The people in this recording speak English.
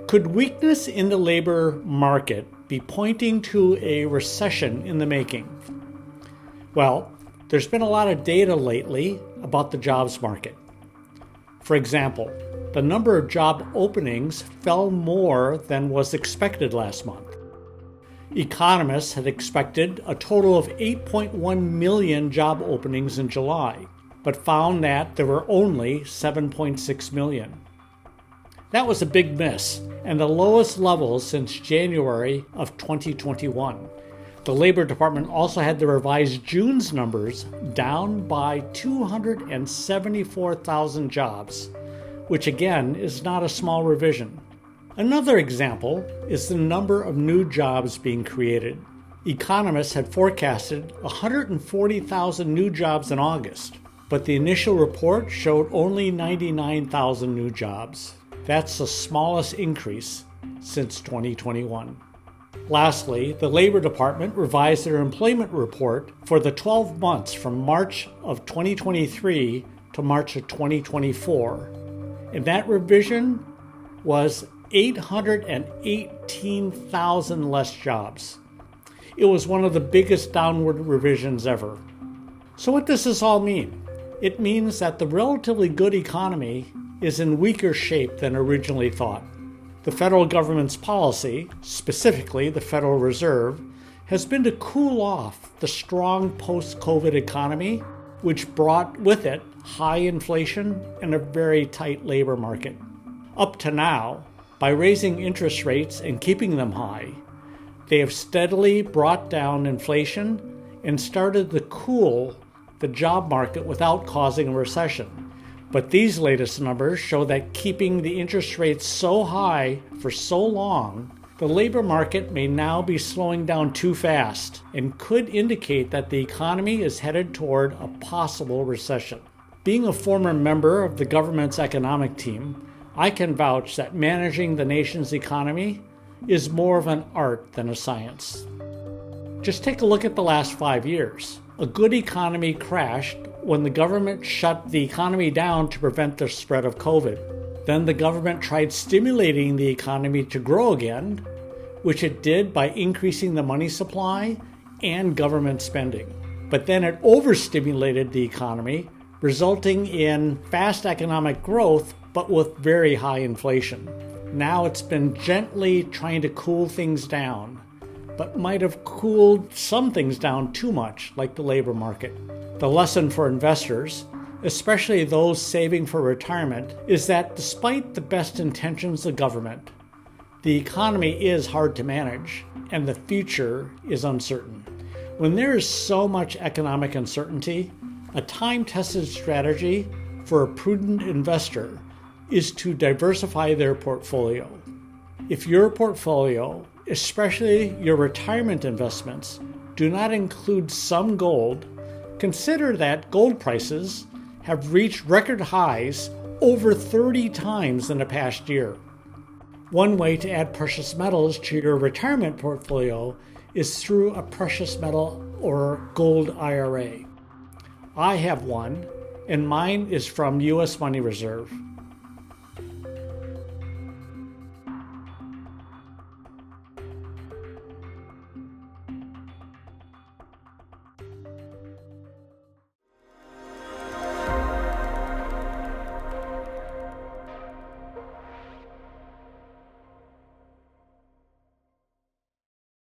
Could weakness in the labor market be pointing to a recession in the making? Well, there's been a lot of data lately about the jobs market. For example, the number of job openings fell more than was expected last month. Economists had expected a total of 8.1 million job openings in July, but found that there were only 7.6 million. That was a big miss, and the lowest level since January of 2021. The Labor Department also had to revise June's numbers down by 274,000 jobs, which again is not a small revision. Another example is the number of new jobs being created. Economists had forecasted 140,000 new jobs in August, but the initial report showed only 99,000 new jobs. That's the smallest increase since 2021. Lastly, the Labor Department revised their employment report for the 12 months from March of 2023 to March of 2024. And that revision was 818,000 less jobs. It was one of the biggest downward revisions ever. So what does this all mean? It means that the relatively good economy is in weaker shape than originally thought. The federal government's policy, specifically the Federal Reserve, has been to cool off the strong post-COVID economy, which brought with it high inflation and a very tight labor market. Up to now, by raising interest rates and keeping them high, they have steadily brought down inflation and started to cool the job market without causing a recession. But these latest numbers show that keeping the interest rates so high for so long, the labor market may now be slowing down too fast and could indicate that the economy is headed toward a possible recession. Being a former member of the government's economic team, I can vouch that managing the nation's economy is more of an art than a science. Just take a look at the last 5 years. A good economy crashed when the government shut the economy down to prevent the spread of COVID. Then the government tried stimulating the economy to grow again, which it did by increasing the money supply and government spending. But then it overstimulated the economy, resulting in fast economic growth, but with very high inflation. Now it's been gently trying to cool things down, but might have cooled some things down too much, like the labor market. The lesson for investors, especially those saving for retirement, is that despite the best intentions of government, the economy is hard to manage and the future is uncertain. When there is so much economic uncertainty, a time-tested strategy for a prudent investor is to diversify their portfolio. If your portfolio, especially your retirement investments, do not include some gold, consider that gold prices have reached record highs over 30 times in the past year. One way to add precious metals to your retirement portfolio is through a precious metal or gold IRA. I have one, and mine is from U.S. Money Reserve.